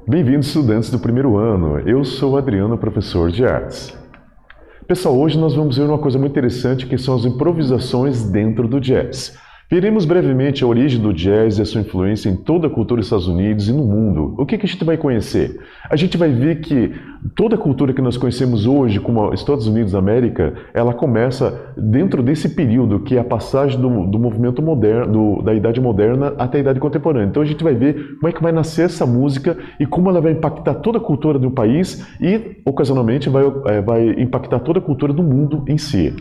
Bem-vindos, estudantes do primeiro ano. Eu sou o Adriano, professor de artes. Pessoal, hoje nós vamos ver uma coisa muito interessante que são as improvisações dentro do jazz. Veremos brevemente a origem do jazz e a sua influência em toda a cultura dos Estados Unidos e no mundo. O que a gente vai conhecer? A gente vai ver que toda a cultura que nós conhecemos hoje, como os Estados Unidos da América, ela começa dentro desse período que é a passagem do movimento moderno, da Idade Moderna até a Idade Contemporânea. Então a gente vai ver como é que vai nascer essa música e como ela vai impactar toda a cultura do país e, ocasionalmente, vai impactar toda a cultura do mundo em si.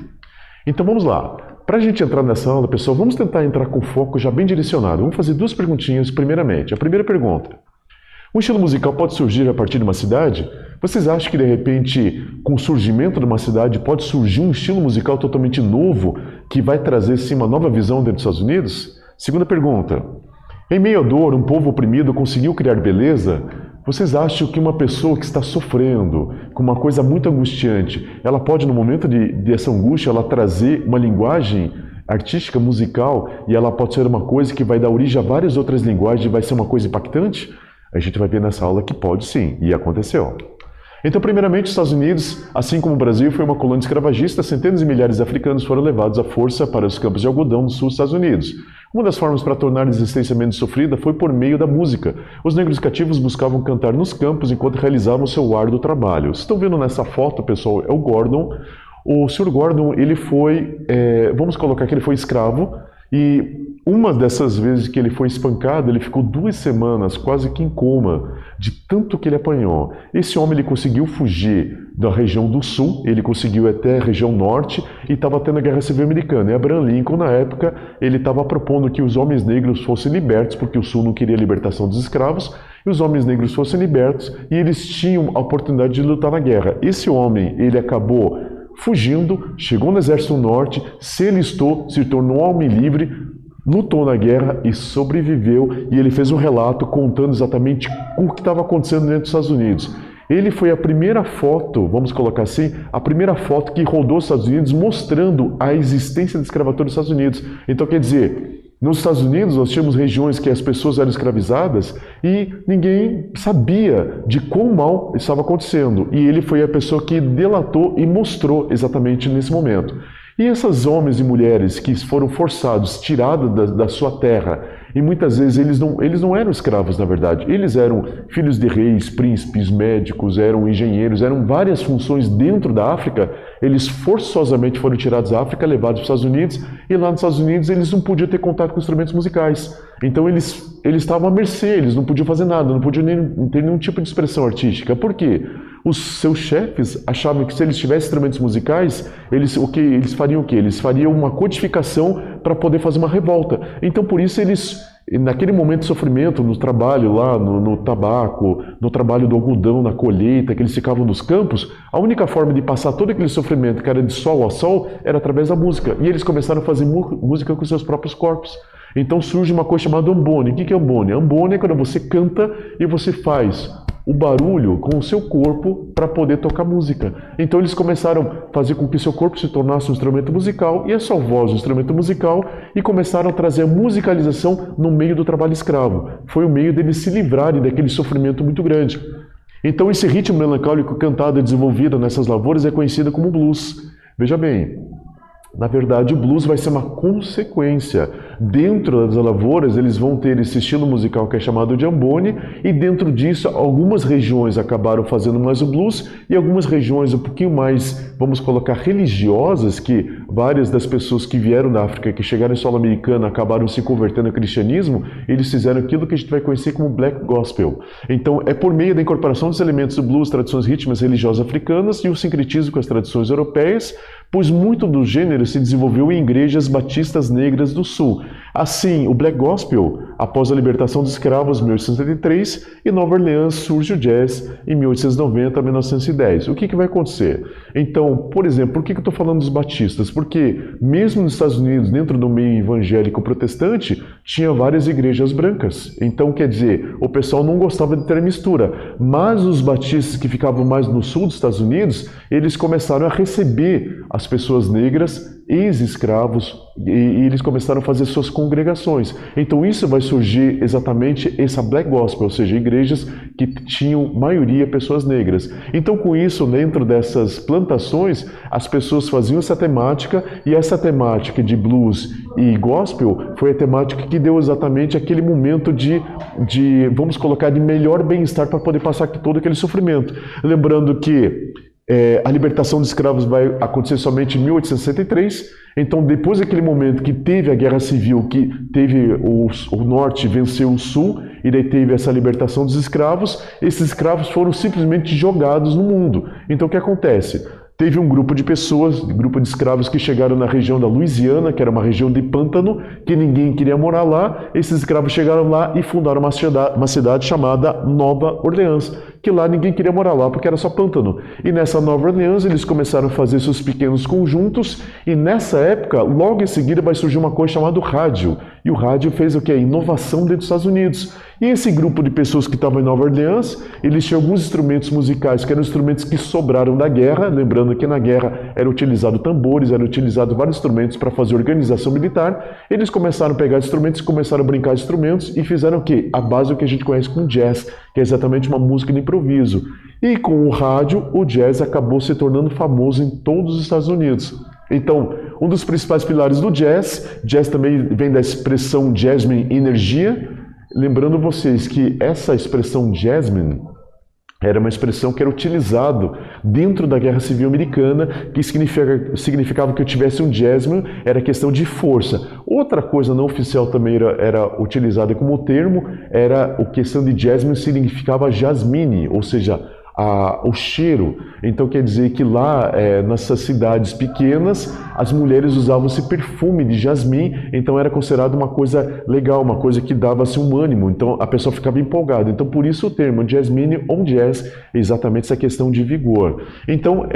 Então vamos lá. Para a gente entrar nessa aula, pessoal, vamos tentar entrar com foco já bem direcionado. Vamos fazer duas perguntinhas primeiramente. A primeira pergunta: um estilo musical pode surgir a partir de uma cidade? Vocês acham que, de repente, com o surgimento de uma cidade, pode surgir um estilo musical totalmente novo que vai trazer, sim, uma nova visão dentro dos Estados Unidos? Segunda pergunta: em meio à dor, um povo oprimido conseguiu criar beleza? Vocês acham que uma pessoa que está sofrendo com uma coisa muito angustiante, ela pode, no momento dessa angústia, ela trazer uma linguagem artística, musical, e ela pode ser uma coisa que vai dar origem a várias outras linguagens e vai ser uma coisa impactante? A gente vai ver nessa aula que pode sim, e aconteceu. Então, primeiramente, os Estados Unidos, assim como o Brasil, foi uma colônia escravagista. Centenas de milhares de africanos foram levados à força para os campos de algodão no sul dos Estados Unidos. Uma das formas para tornar a existência menos sofrida foi por meio da música. Os negros cativos buscavam cantar nos campos enquanto realizavam seu árduo trabalho. Vocês estão vendo nessa foto, pessoal, é o Gordon. O Sr. Gordon, ele foi, vamos colocar que ele foi escravo, e uma dessas vezes que ele foi espancado, ele ficou 2 semanas quase que em coma, de tanto que ele apanhou. Esse homem ele conseguiu fugir da região do sul, ele conseguiu ir até a região norte e estava tendo a Guerra Civil Americana. E Abraham Lincoln, na época, ele estava propondo que os homens negros fossem libertos, porque o sul não queria a libertação dos escravos, e os homens negros fossem libertos e eles tinham a oportunidade de lutar na guerra. Esse homem, ele acabou fugindo, chegou no Exército Norte, se alistou, se tornou homem livre, lutou na guerra e sobreviveu, e ele fez um relato contando exatamente o que estava acontecendo dentro dos Estados Unidos. Ele foi a primeira foto, vamos colocar assim, a primeira foto que rodou os Estados Unidos mostrando a existência da escravatura dos Estados Unidos. Então, quer dizer, nos Estados Unidos nós tínhamos regiões que as pessoas eram escravizadas e ninguém sabia de quão mal estava acontecendo. E ele foi a pessoa que delatou e mostrou exatamente nesse momento. E esses homens e mulheres que foram forçados, tirados da sua terra, e muitas vezes eles não eram escravos, na verdade. Eles eram filhos de reis, príncipes, médicos, eram engenheiros, eram várias funções dentro da África. Eles forçosamente foram tirados da África, levados para os Estados Unidos, e lá nos Estados Unidos eles não podiam ter contato com instrumentos musicais. Então eles estavam à mercê, eles não podiam fazer nada, não podiam ter nenhum tipo de expressão artística. Por quê? Os seus chefes achavam que se eles tivessem instrumentos musicais, eles fariam o quê? Eles fariam uma codificação para poder fazer uma revolta. Então, por isso, eles, naquele momento de sofrimento, no trabalho lá, no tabaco, no trabalho do algodão, na colheita, que eles ficavam nos campos, a única forma de passar todo aquele sofrimento, que era de sol a sol, era através da música. E eles começaram a fazer música com seus próprios corpos. Então surge uma coisa chamada ambone. O que é ambone? Ambone é quando você canta e você faz o barulho com o seu corpo para poder tocar música. Então eles começaram a fazer com que o seu corpo se tornasse um instrumento musical e a sua voz um instrumento musical e começaram a trazer a musicalização no meio do trabalho escravo. Foi o meio deles se livrarem daquele sofrimento muito grande. Então esse ritmo melancólico cantado e desenvolvido nessas lavouras é conhecido como blues. Veja bem, na verdade, o blues vai ser uma consequência. Dentro das lavouras, eles vão ter esse estilo musical que é chamado de ambone, e dentro disso, algumas regiões acabaram fazendo mais o blues, e algumas regiões um pouquinho mais, vamos colocar, religiosas, que várias das pessoas que vieram da África, que chegaram em solo americano, acabaram se convertendo ao cristianismo, eles fizeram aquilo que a gente vai conhecer como Black Gospel. Então, é por meio da incorporação dos elementos do blues, tradições rítmicas religiosas africanas e o sincretismo com as tradições europeias, pois muito do gênero se desenvolveu em igrejas batistas negras do sul. Assim, o Black Gospel, após a libertação dos escravos em 1873, e Nova Orleans surge o jazz em 1890 a 1910. O que vai acontecer? Então, por exemplo, por que eu estou falando dos batistas? Porque mesmo nos Estados Unidos, dentro do meio evangélico protestante, tinha várias igrejas brancas. Então, quer dizer, o pessoal não gostava de ter mistura. Mas os batistas que ficavam mais no sul dos Estados Unidos, eles começaram a receber as pessoas negras, ex-escravos, e eles começaram a fazer suas congregações. Então isso vai surgir exatamente essa Black Gospel, ou seja, igrejas que tinham maioria pessoas negras. Então com isso, dentro dessas plantações, as pessoas faziam essa temática, e essa temática de blues e gospel foi a temática que deu exatamente aquele momento de vamos colocar, de melhor bem-estar para poder passar todo aquele sofrimento. Lembrando que a libertação de escravos vai acontecer somente em 1863, então depois daquele momento que teve a Guerra Civil, que teve o Norte venceu o Sul, e daí teve essa libertação dos escravos, esses escravos foram simplesmente jogados no mundo. Então o que acontece? Teve um grupo de pessoas, grupo de escravos que chegaram na região da Louisiana, que era uma região de pântano, que ninguém queria morar lá. Esses escravos chegaram lá e fundaram uma cidade chamada Nova Orleans, que lá ninguém queria morar lá porque era só pântano. E nessa Nova Orleans eles começaram a fazer seus pequenos conjuntos, e nessa época, logo em seguida, vai surgir uma coisa chamada rádio. E o rádio fez o quê? Inovação dentro dos Estados Unidos. E esse grupo de pessoas que estavam em Nova Orleans, eles tinham alguns instrumentos musicais que eram instrumentos que sobraram da guerra, lembrando que na guerra era utilizado tambores, era utilizado vários instrumentos para fazer organização militar. Eles começaram a pegar instrumentos, começaram a brincar de instrumentos e fizeram o quê? A base do que a gente conhece como jazz, que é exatamente uma música de improviso. E com o rádio, o jazz acabou se tornando famoso em todos os Estados Unidos. Então, um dos principais pilares do jazz também vem da expressão jasmine, energia. Lembrando vocês que essa expressão jasmine era uma expressão que era utilizada dentro da Guerra Civil Americana, que significava que eu tivesse um jasmine, era questão de força. Outra coisa não oficial também era utilizada como termo, era a questão de jasmine significava jasmine, ou seja, o cheiro. Então quer dizer que lá, nessas cidades pequenas, as mulheres usavam esse perfume de jasmim, então era considerado uma coisa legal, uma coisa que dava assim, um ânimo, então a pessoa ficava empolgada. Então por isso o termo jasmine ou jazz é exatamente essa questão de vigor. Então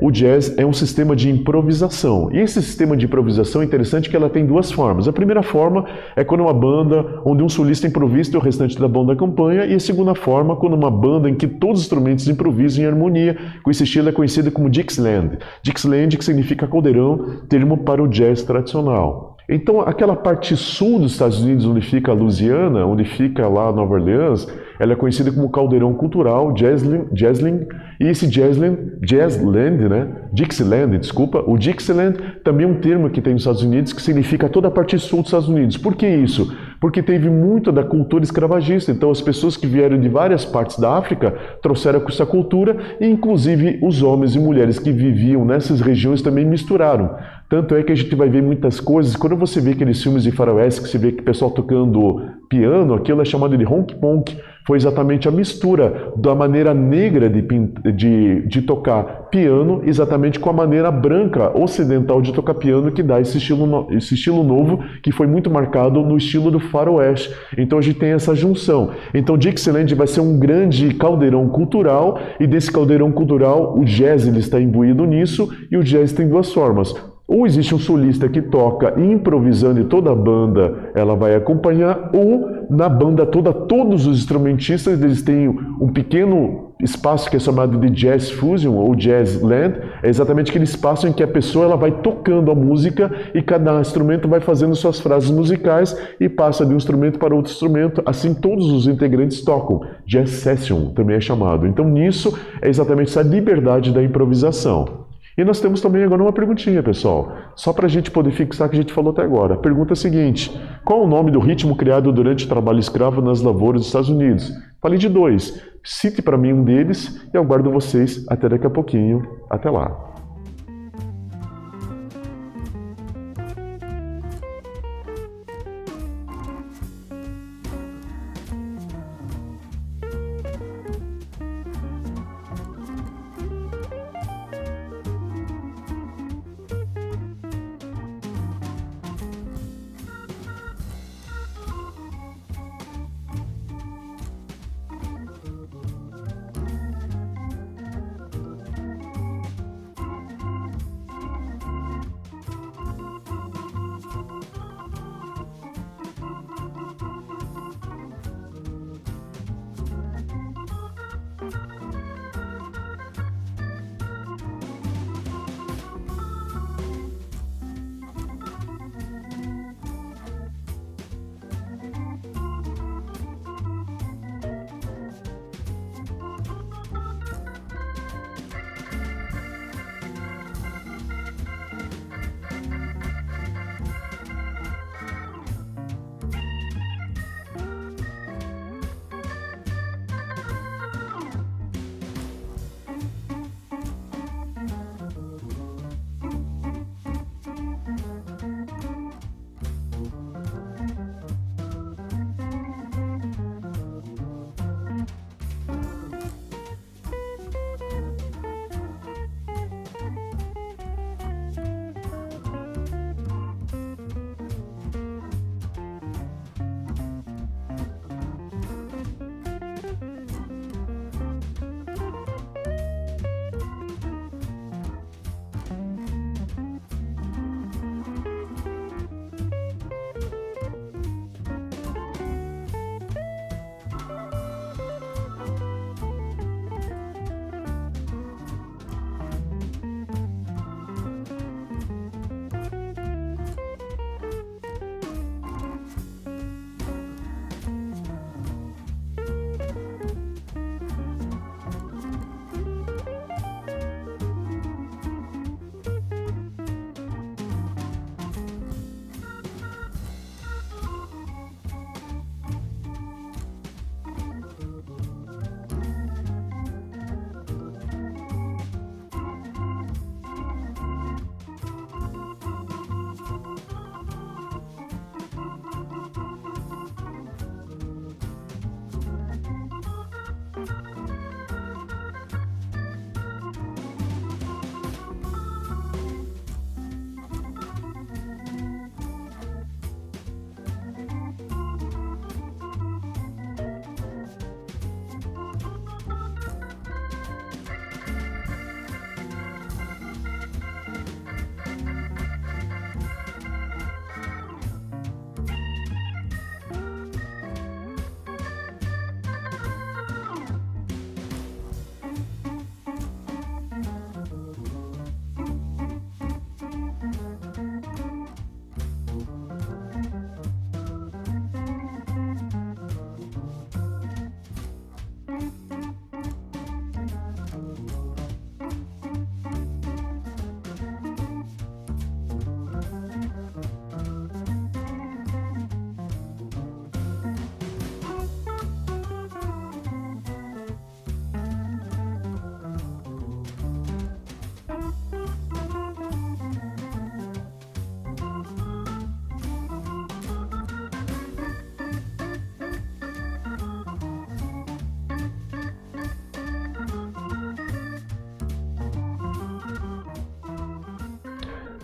o jazz é um sistema de improvisação, e esse sistema de improvisação é interessante que ela tem duas formas. A primeira forma é quando uma banda onde um solista improvisa e o restante da banda acompanha, e a segunda forma quando uma banda em que todos os instrumentos improvisam em harmonia. Com esse estilo é conhecido como Dixieland. Dixieland, que significa caldeirão, termo para o jazz tradicional. Então, aquela parte sul dos Estados Unidos, onde fica a Louisiana, onde fica lá Nova Orleans, ela é conhecida como caldeirão cultural, jazzland, e esse jazzland, né? Dixieland, desculpa. O Dixieland também é um termo que tem nos Estados Unidos que significa toda a parte sul dos Estados Unidos. Por que isso? Porque teve muito da cultura escravagista. Então, as pessoas que vieram de várias partes da África trouxeram essa cultura, e inclusive os homens e mulheres que viviam nessas regiões também misturaram. Tanto é que a gente vai ver muitas coisas. Quando você vê aqueles filmes de faroeste, que você vê que o pessoal tocando piano, aquilo é chamado de honk-ponk. Foi exatamente a mistura da maneira negra de tocar piano, exatamente com a maneira branca ocidental de tocar piano, que dá esse estilo novo, que foi muito marcado no estilo do faroeste. Então a gente tem essa junção. Então Dixieland vai ser um grande caldeirão cultural, e desse caldeirão cultural o jazz ele está imbuído nisso, e o jazz tem duas formas. Ou existe um solista que toca improvisando e toda a banda ela vai acompanhar, ou na banda toda, todos os instrumentistas eles têm um pequeno espaço que é chamado de Jazz Fusion ou Jazz Land. É exatamente aquele espaço em que a pessoa ela vai tocando a música e cada instrumento vai fazendo suas frases musicais e passa de um instrumento para outro instrumento. Assim todos os integrantes tocam. Jazz Session também é chamado. Então nisso é exatamente essa liberdade da improvisação. E nós temos também agora uma perguntinha, pessoal. Só para a gente poder fixar o que a gente falou até agora. A pergunta é a seguinte: qual é o nome do ritmo criado durante o trabalho escravo nas lavouras dos Estados Unidos? Falei de dois. Cite para mim um deles e eu aguardo vocês até daqui a pouquinho. Até lá.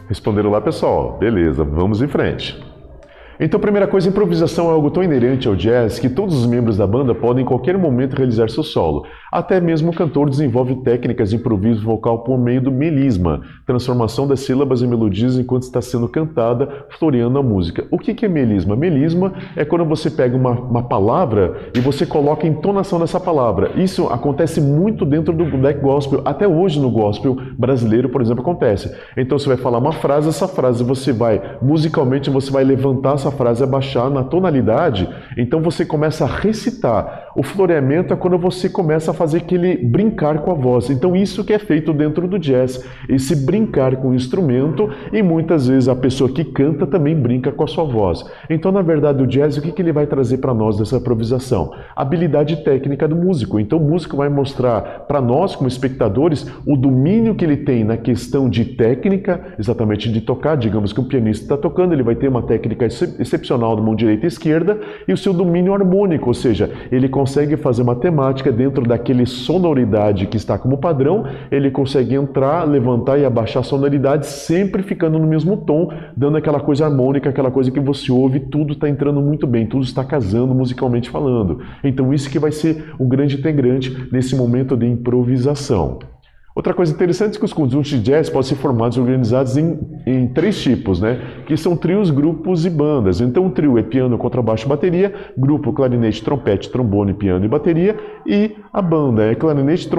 Responderam lá, pessoal. Beleza, vamos em frente. Então, primeira coisa, improvisação é algo tão inerente ao jazz que todos os membros da banda podem em qualquer momento realizar seu solo. Até mesmo o cantor desenvolve técnicas de improviso vocal por meio do melisma, transformação das sílabas em melodias enquanto está sendo cantada, floreando a música. O que é melisma? Melisma é quando você pega uma palavra e você coloca entonação nessa palavra. Isso acontece muito dentro do black gospel, até hoje no gospel brasileiro, por exemplo, acontece. Então você vai falar uma frase, essa frase você vai, musicalmente, você vai levantar essa frase, abaixar na tonalidade, então você começa a recitar. O floreamento é quando você começa a fazer aquele brincar com a voz. Então isso que é feito dentro do jazz, esse brincar com o instrumento, e muitas vezes a pessoa que canta também brinca com a sua voz. Então, na verdade, o jazz, o que ele vai trazer para nós dessa improvisação? A habilidade técnica do músico. Então o músico vai mostrar para nós, como espectadores, o domínio que ele tem na questão de técnica, exatamente de tocar. Digamos que um pianista está tocando, ele vai ter uma técnica excepcional da mão direita e esquerda, e o seu domínio harmônico, ou seja, ele consegue fazer uma temática dentro daquele sonoridade que está como padrão, ele consegue entrar, levantar e abaixar a sonoridade, sempre ficando no mesmo tom, dando aquela coisa harmônica, aquela coisa que você ouve, tudo está entrando muito bem, tudo está casando musicalmente falando. Então isso que vai ser o grande integrante nesse momento de improvisação. Outra coisa interessante é que os conjuntos de jazz podem ser formados e organizados em três tipos, né? Que são trios, grupos e bandas. Então o trio é piano, contrabaixo e bateria, grupo, clarinete, trompete, trombone, piano e bateria, e a banda é clarinete,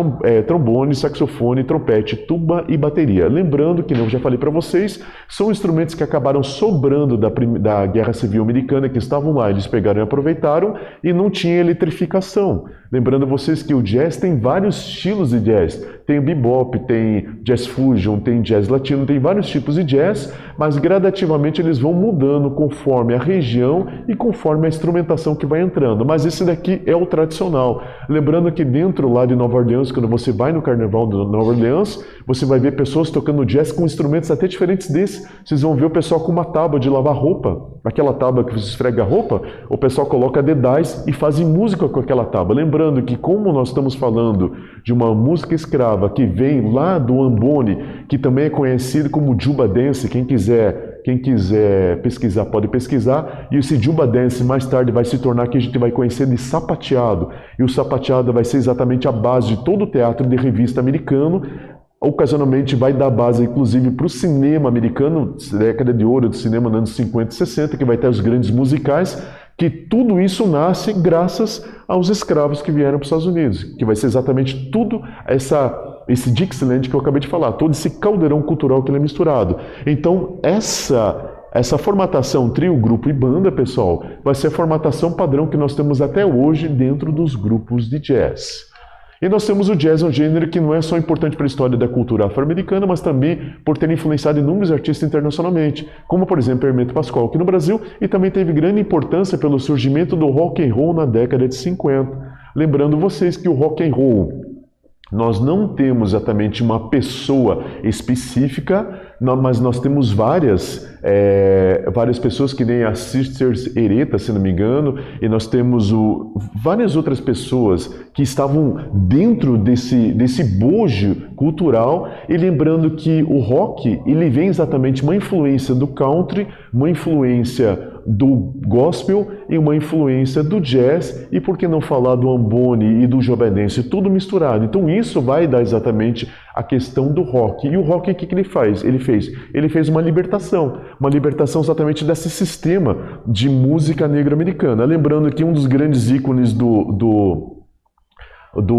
trombone, saxofone, trompete, tuba e bateria. Lembrando que, eu já falei para vocês, são instrumentos que acabaram sobrando da Guerra Civil Americana, que estavam lá, eles pegaram e aproveitaram, e não tinha eletrificação. Lembrando vocês que o jazz tem vários estilos de jazz. Tem o bebop, tem jazz fusion, tem jazz latino, tem vários tipos de jazz, mas gradativamente eles vão mudando conforme a região e conforme a instrumentação que vai entrando. Mas esse daqui é o tradicional. Lembrando que dentro lá de Nova Orleans, quando você vai no Carnaval de Nova Orleans, você vai ver pessoas tocando jazz com instrumentos até diferentes desse. Vocês vão ver o pessoal com uma tábua de lavar roupa, aquela tábua que você esfrega a roupa, o pessoal coloca dedais e fazem música com aquela tábua. Lembrando que, como nós estamos falando de uma música escrava que vem lá do Ambone, que também é conhecido como Juba Dance, quem quiser pesquisar, pode pesquisar, e esse Juba Dance mais tarde vai se tornar que a gente vai conhecer de sapateado, e o sapateado vai ser exatamente a base de todo o teatro de revista americano, ocasionalmente vai dar base, inclusive, para o cinema americano, década de ouro do cinema nos anos 50 e 60, que vai ter os grandes musicais, que tudo isso nasce graças aos escravos que vieram para os Estados Unidos, que vai ser exatamente tudo esse Dixieland que eu acabei de falar, todo esse caldeirão cultural que ele é misturado. Então, essa formatação trio, grupo e banda, pessoal, vai ser a formatação padrão que nós temos até hoje dentro dos grupos de jazz. E nós temos o jazz, um gênero que não é só importante para a história da cultura afro-americana, mas também por ter influenciado inúmeros artistas internacionalmente, como por exemplo Hermeto Pascoal aqui no Brasil, e também teve grande importância pelo surgimento do rock and roll na década de 50. Lembrando vocês que o rock and roll, nós não temos exatamente uma pessoa específica, mas nós temos várias pessoas, que nem a Sisters Ereta, se não me engano, e nós temos várias outras pessoas que estavam dentro desse bojo cultural, e lembrando que o rock, ele vem exatamente uma influência do country, uma influência do gospel e uma influência do jazz, e por que não falar do Ambone e do Juba Dance, tudo misturado. Então isso vai dar exatamente a questão do rock. E o rock, o que ele faz? Ele fez uma libertação exatamente desse sistema de música negra americana. Lembrando que um dos grandes ícones do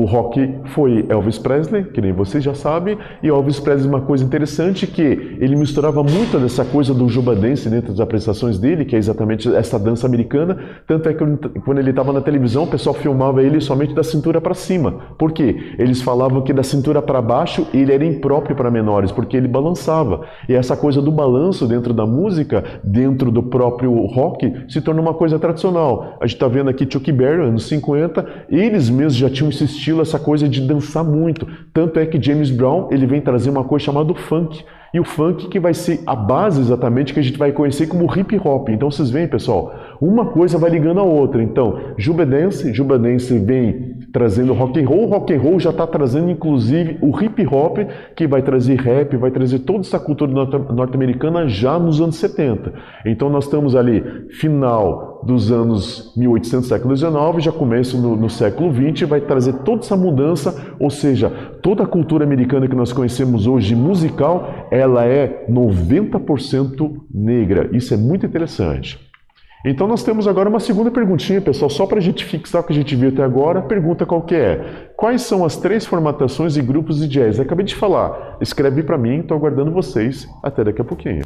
rock foi Elvis Presley, que nem vocês já sabem, e Elvis Presley, uma coisa interessante, que ele misturava muito dessa coisa do Juba Dance dentro das apresentações dele, que é exatamente essa dança americana, tanto é que quando ele estava na televisão, o pessoal filmava ele somente da cintura para cima. Por quê? Eles falavam que da cintura para baixo ele era impróprio para menores, porque ele balançava. E essa coisa do balanço dentro da música, dentro do próprio rock, se tornou uma coisa tradicional. A gente está vendo aqui Chuck Berry, anos 50, eles mesmos já tinham esse estilo, essa coisa de dançar muito. Tanto é que James Brown, ele vem trazer uma coisa chamada funk. E o funk que vai ser a base exatamente que a gente vai conhecer como hip hop. Então vocês veem, pessoal, uma coisa vai ligando a outra. Então, Juba Dance vem trazendo rock and roll já está trazendo inclusive o hip hop, que vai trazer rap, vai trazer toda essa cultura norte-americana já nos anos 70. Então nós estamos ali, final dos anos 1800, século XIX, já começa no século XX, vai trazer toda essa mudança, ou seja, toda a cultura americana que nós conhecemos hoje musical, ela é 90% negra. Isso é muito interessante. Então nós temos agora uma segunda perguntinha, pessoal, só para a gente fixar o que a gente viu até agora. A pergunta qual que é? Quais são as 3 formatações e grupos de jazz? Acabei de falar. Escreve para mim, estou aguardando vocês. Até daqui a pouquinho.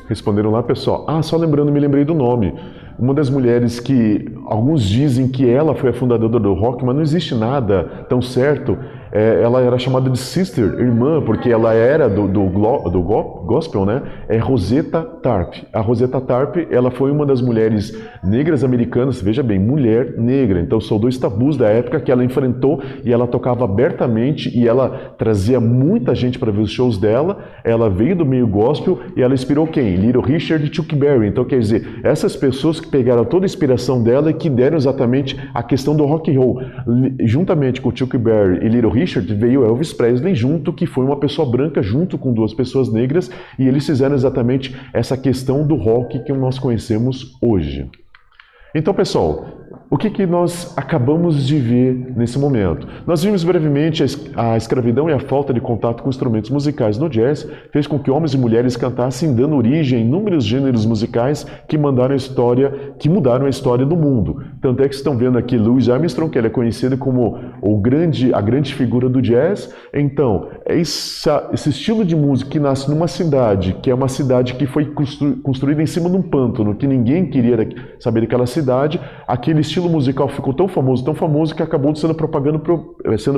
Responderam lá, pessoal. Ah, só lembrando, me lembrei do nome. Uma das mulheres que alguns dizem que ela foi a fundadora do rock, mas não existe nada tão certo. ela era chamada de sister, irmã, porque ela era do gospel, né? É Rosetta Tarpe. A Rosetta Tarpe, ela foi uma das mulheres negras americanas, veja bem, mulher negra. Então são dois tabus da época que ela enfrentou e ela tocava abertamente e ela trazia muita gente para ver os shows dela. Ela veio do meio gospel e ela inspirou quem? Little Richard e Chuck Berry. Então quer dizer, essas pessoas que pegaram toda a inspiração dela e que deram exatamente a questão do rock and roll. Juntamente com Chuck Berry e Little Richard veio Elvis Presley junto, que foi uma pessoa branca junto com duas pessoas negras, e eles fizeram exatamente essa questão do rock que nós conhecemos hoje. Então, pessoal, o que nós acabamos de ver nesse momento? Nós vimos brevemente a escravidão e a falta de contato com instrumentos musicais no jazz fez com que homens e mulheres cantassem, dando origem a inúmeros gêneros musicais que mudaram a história do mundo. Tanto é que estão vendo aqui Louis Armstrong, que ele é conhecido como a grande figura do jazz. Então, esse estilo de música que nasce numa cidade, que é uma cidade que foi construída em cima de um pântano, que ninguém queria saber daquela cidade, aquele estilo musical ficou tão famoso que acabou sendo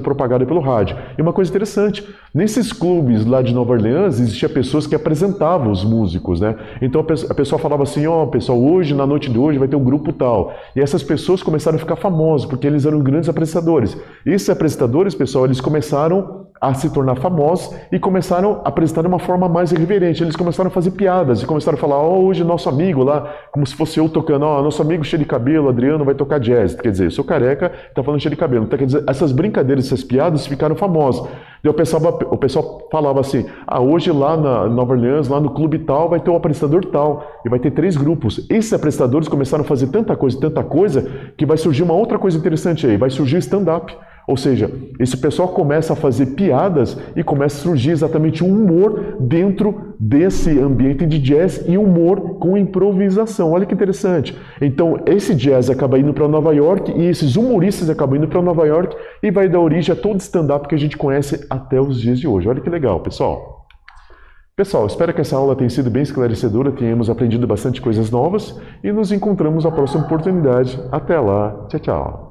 propagado pelo rádio. E uma coisa interessante, nesses clubes lá de Nova Orleans, existiam pessoas que apresentavam os músicos, né? Então a pessoa falava assim, pessoal, hoje, na noite de hoje, vai ter um grupo tal. E essas pessoas começaram a ficar famosas, porque eles eram grandes apresentadores. E esses apresentadores, pessoal, eles começaram a se tornar famosos e começaram a apresentar de uma forma mais irreverente. Eles começaram a fazer piadas e começaram a falar, hoje nosso amigo lá, como se fosse eu tocando, nosso amigo cheio de cabelo, Adriano, vai tocar jazz. Quer dizer, eu sou careca, tá falando cheio de cabelo. Então, quer dizer, essas brincadeiras, essas piadas ficaram famosas. E o pessoal falava assim, hoje lá na Nova Orleans, lá no clube tal, vai ter um apresentador tal, e vai ter 3 grupos. Esses apresentadores começaram a fazer tanta coisa, que vai surgir uma outra coisa interessante aí, vai surgir o stand-up. Ou seja, esse pessoal começa a fazer piadas e começa a surgir exatamente um humor dentro desse ambiente de jazz e humor com improvisação. Olha que interessante. Então, esse jazz acaba indo para Nova York e esses humoristas acabam indo para Nova York e vai dar origem a todo stand-up que a gente conhece até os dias de hoje. Olha que legal, pessoal. Pessoal, espero que essa aula tenha sido bem esclarecedora, tenhamos aprendido bastante coisas novas e nos encontramos na próxima oportunidade. Até lá. Tchau, tchau.